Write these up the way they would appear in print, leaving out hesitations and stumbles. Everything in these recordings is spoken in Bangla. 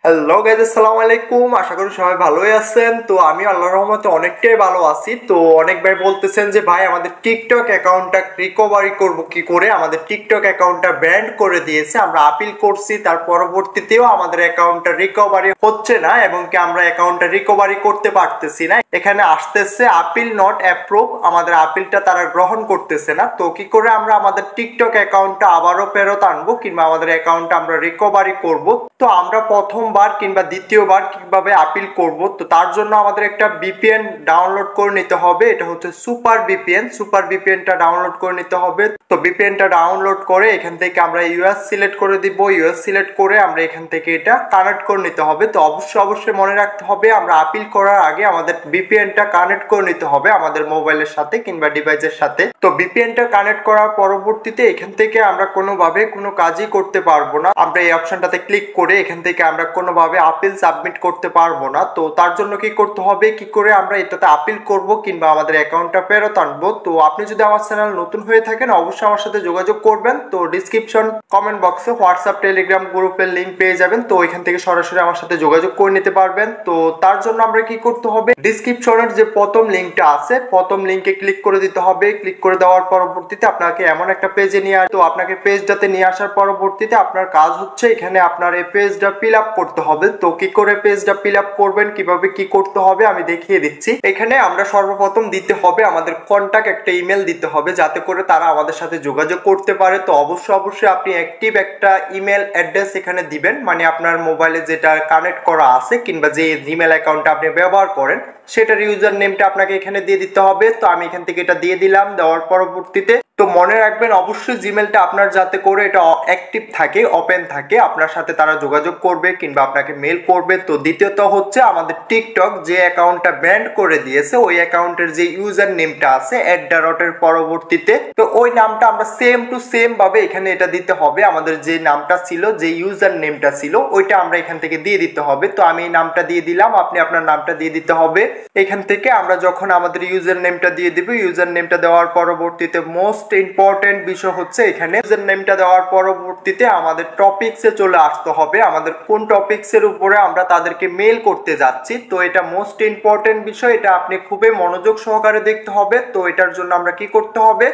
হ্যালো গাইজ, আসসালামু আলাইকুম। আশা করি সবাই ভালোই আছেন। তো আমি আল্লাহর রহমতে অনেকটাই ভালো আছি। তো অনেক ভাই বলতেছেন যে ভাই আমাদের টিকটক অ্যাকাউন্টটা রিকভারি করব কি করে, আমাদের টিকটক অ্যাকাউন্টটা ব্যান্ড করে দিয়েছে, আমরা আপিল করছি, তার পরবর্তীতেও আমাদের অ্যাকাউন্টটা রিকভারি হচ্ছে না এবং কি আমরা অ্যাকাউন্টটা রিকভারি করতে পারতেছি না। এখানে আসতেছে আপিল নট অ্যাপ্রুভ, আমাদের আপিলটা তারা গ্রহণ করতেছে না। তো কি করে আমরা আমাদের টিকটক অ্যাকাউন্টটা আবারও ফেরত আনবো কিংবা আমাদের অ্যাকাউন্টটা আমরা রিকভারি করব? তো আমরা প্রথমবার কিংবা দ্বিতীয়বার কিভাবে আপিল করব? তো তার জন্য আমাদের একটা ভিপিএন ডাউনলোড করে নিতে হবে। এটা হচ্ছে সুপার ভিপিএন। সুপার ভিপিএনটা ডাউনলোড করে নিতে হবে। তো ভিপিএনটা ডাউনলোড করে এখান থেকে আমরা ইউএস সিলেক্ট করে দিব। ইউএস সিলেক্ট করে আমরা এখান থেকে এটা কানেক্ট করে নিতে হবে। তো অবশ্যই মনে রাখতে হবে আমরা আপিল করার আগে আমাদের ভিপিএনটা কানেক্ট করে নিতে হবে আমাদের মোবাইলের সাথে কিংবা ডিভাইসের সাথে। তো ভিপিএনটা কানেক্ট করার পরবর্তীতে এখান থেকে আমরা কোনোভাবে কোনো কাজই করতে পারবো না। আমরা এই অপশনটাতে ক্লিক করে এখান থেকে আমরা কোনোভাবে আপিল সাবমিট করতে পারবো না। তো তার জন্য কি করতে হবে, কি করে আমরা এটাতে আপিল করব কিংবা আমাদের অ্যাকাউন্টটা ফেরত আনবো? তো আপনি যদি আমার চ্যানেল নতুন হয়ে থাকেন অবশ্যই আমার সাথে যোগাযোগ করবেন। তো ডিসক্রিপশন কমেন্ট বক্সে হোয়াটসঅ্যাপ টেলিগ্রাম গ্রুপের লিংক পেয়ে যাবেন। তো এখান থেকে সরাসরি আমার সাথে যোগাযোগ করে নিতে পারবেন। তো তার জন্য আমরা কি করতে হবে, ডিসক্রিপশনের যে প্রথম লিংকটা আছে প্রথম লিংকে ক্লিক করে দিতে হবে। ক্লিক করে দেওয়ার পরবর্তীতে আপনাকে এমন একটা পেজে নিয়ে আসবে। তো আপনাকে পেজটাতে নিয়ে আসার পরবর্তীতে আপনার কাজ হচ্ছে এখানে আপনার এই পেজটা ফিল আপ করতে হবে। তো কি করে পেজটা ফিল আপ করবেন, কিভাবে কি করতে হবে আমি দেখিয়ে দিচ্ছি। এখানে আমরা সর্বপ্রথম দিতে হবে আমাদের কন্টাক্ট একটা ইমেল দিতে হবে, যাতে করে তারা আমাদের সাথে যোগাযোগ করতে পারে। তো অবশ্যই আপনি অ্যাক্টিভ একটা ইমেল অ্যাড্রেস এখানে দিবেন, মানে আপনার মোবাইলে যেটা কানেক্ট করা আছে কিংবা যে জিমেল অ্যাকাউন্টটা আপনি ব্যবহার করেন সেটার ইউজার নেমটা আপনাকে এখানে দিয়ে দিতে হবে। তো আমি এখান থেকে এটা দিয়ে দিলাম। দেওয়ার পরবর্তীতে তো মনে রাখবেন অবশ্যই জিমেলটা আপনার যাতে করে এটা অ্যাক্টিভ থাকে, ওপেন থাকে, আপনার সাথে তারা যোগাযোগ করবে কিংবা আপনাকে মেল করবে। তো দ্বিতীয়ত হচ্ছে আমাদের টিকটক যে অ্যাকাউন্টটা ব্যান্ড করে দিয়েছে ওই অ্যাকাউন্টের যে ইউজার নেমটা আছে @এর পরবর্তীতে, তো ওই নামটা আমরা সেম টু সেম ভাবে এখানে এটা দিতে হবে। আমাদের যে নামটা ছিল, যে ইউজার নেমটা ছিল ওইটা আমরা এখান থেকে দিয়ে দিতে হবে। তো আমি এই নামটা দিয়ে দিলাম, আপনি আপনার নামটা দিয়ে দিতে হবে। এখান থেকে আমরা যখন আমাদের ইউজার নেমটা দিয়ে দিব, ইউজার নেমটা দেওয়ার পরবর্তীতে মোস্ট ইম্পর্টেন্ট বিষয় হচ্ছে এখানে ইউজার নেমটা দেওয়ার পরবর্তীতে আমাদের টপিকসে চলে আসতে হবে, আমাদের কোন টপিকসের উপরে আমরা তাদেরকে মেল করতে যাচ্ছি। তো এটা মোস্ট ইম্পর্টেন্ট বিষয়, এটা আপনি খুবই মনোযোগ সহকারে দেখতে হবে। তো এটার জন্য আমরা কি করতে হবে,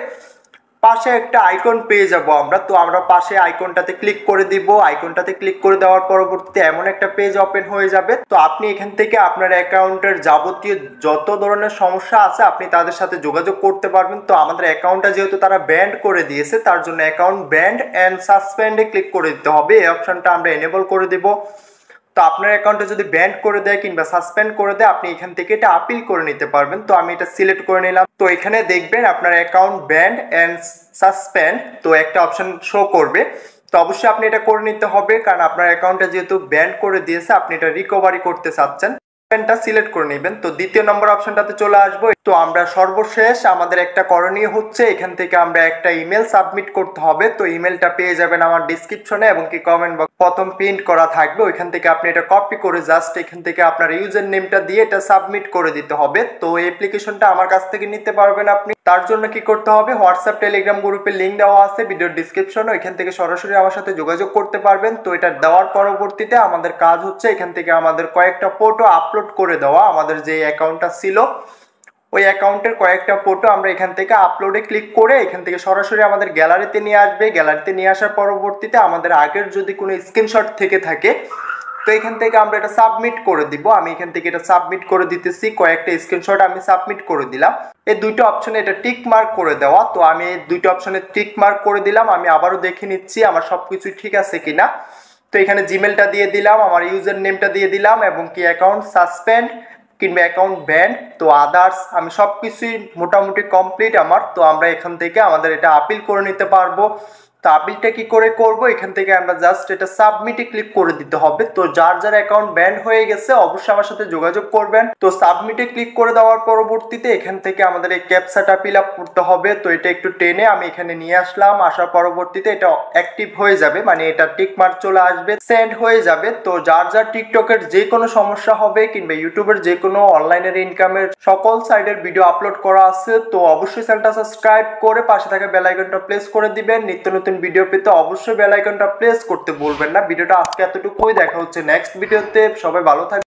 পাশে একটা আইকন পেয়ে যাব আমরা। তো আমরা পাশে আইকনটাতে ক্লিক করে দিব। আইকনটাতে ক্লিক করে দেওয়ার পরবর্তীতে এমন একটা পেজ ওপেন হয়ে যাবে। তো আপনি এখান থেকে আপনার অ্যাকাউন্টের যাবতীয় যত ধরনের সমস্যা আছে আপনি তাদের সাথে যোগাযোগ করতে পারবেন। তো আমাদের অ্যাকাউন্টটা যেহেতু তারা ব্যান্ড করে দিয়েছে তার জন্য অ্যাকাউন্ট ব্যান্ড অ্যান্ড সাসপেন্ডে ক্লিক করে দিতে হবে। এই অপশনটা আমরা এনেবল করে দিব। তো আপনার অ্যাকাউন্টে যদি ব্যান্ড করে দেয় কিংবা সাসপেন্ড করে দেয় আপনি এখান থেকে এটা আপিল করে নিতে পারবেন। তো আমি এটা সিলেক্ট করে নিলাম। তো এখানে দেখবেন আপনার অ্যাকাউন্ট ব্যান্ড এন্ড সাসপেন্ড, তো একটা অপশন শো করবে। তো অবশ্যই আপনি এটা করে নিতে হবে, কারণ আপনার অ্যাকাউন্টটা যেহেতু ব্যান্ড করে দিয়েছে আপনি এটা রিকভারি করতে চাচ্ছেন। অপশনটা সিলেক্ট করে নেবেন। তো দ্বিতীয় নম্বর অপশনটাতে চলে আসবো। তো আমরা সর্বশেষ আমাদের একটা করণীয় হচ্ছে এখান থেকে আমরা একটা ইমেল সাবমিট করতে হবে। তো ইমেলটা পেয়ে যাবেন আমার ডিসক্রিপশনে এবং কি কমেন্ট বক্স প্রথম প্রিন্ট করা থাকবে, ওইখান থেকে আপনি এটা কপি করে জাস্ট এখান থেকে আপনার ইউজার নেমটা দিয়ে এটা সাবমিট করে দিতে হবে। তো এই অ্যাপ্লিকেশনটা আমার কাছ থেকে নিতে পারবেন আপনি। তার জন্য কি করতে হবে, হোয়াটসঅ্যাপ টেলিগ্রাম গ্রুপের লিংক দেওয়া আছে ভিডিওর ডিসক্রিপশনে, ওইখান থেকে সরাসরি আমার সাথে যোগাযোগ করতে পারবেন। তো এটা দেওয়ার পরবর্তীতে আমাদের কাজ হচ্ছে এখান থেকে আমাদের কয়েকটা ফটো আপলোড করে দেওয়া। আমাদের যে অ্যাকাউন্টটা ছিল ওই অ্যাকাউন্টের কয়েকটা ফটো আমরা এখান থেকে আপলোডে ক্লিক করে এখান থেকে সরাসরি আমাদের গ্যালারিতে নিয়ে আসবে। গ্যালারিতে নিয়ে আসার পরবর্তীতে আমাদের আগের যদি কোনো স্ক্রিনশট থেকে থাকে তো এখান থেকে আমরা এটা সাবমিট করে দিব। আমি এখান থেকে এটা সাবমিট করে দিতেছি, কয়েকটা স্ক্রিনশট আমি সাবমিট করে দিলাম। এই দুইটা অপশনে এটা টিক মার্ক করে দেওয়া। তো আমি এই দুইটা অপশনে টিক মার্ক করে দিলাম। আমি আবারও দেখে নিচ্ছি আমার সবকিছু ঠিক আছে কিনা। তো এখানে জিমেলটা দিয়ে দিলাম, আমার ইউজার নেমটা দিয়ে দিলাম এবং কি অ্যাকাউন্ট সাসপেন্ড কিংবা অ্যাকাউন্ট ব্যান্ড, তো আদার্স আমি সব কিছুই মোটামুটি কমপ্লিট আমার। তো আমরা এখান থেকে আমাদের এটা আপিল করে নিতে পারবো। তো আপিলটা কি করে করব, এখান থেকে আমরা জাস্ট এটা সাবমিটে ক্লিক করে দিতে হবে। তো যার যার অ্যাকাউন্ট ব্যান্ড হয়ে গেছে অবশ্যই আমার সাথে যোগাযোগ করবেন। তো সাবমিটে ক্লিক করে দেওয়ার পরবর্তীতে এখান থেকে আমাদের এই ক্যাপচাটা ফিল আপ করতে হবে। তো এটা একটু টেনে আমি এখানে নিয়ে আসলাম। আসার পরবর্তীতে এটা অ্যাক্টিভ হয়ে যাবে, মানে এটা টিক মার্ক চলে আসবে, সেন্ড হয়ে যাবে। তো যার যার টিকটকের যে কোনো সমস্যা হবে কিংবা ইউটিউবের যে কোনো অনলাইনের ইনকামের সকল সাইডের ভিডিও আপলোড করা আছে, তো অবশ্যই চ্যানেলটা সাবস্ক্রাইব করে পাশে থাকা বেল আইকনটা প্রেস করে দিবেন। নিত্য নতুন নতুন ভিডিও পেতে অবশ্যই বেল আইকনটা প্রেস করতে ভুলবেন না। ভিডিওটা আজকে এতটুকুই, দেখা হচ্ছে নেক্সট ভিডিওতে। সবাই ভালো থাকবেন।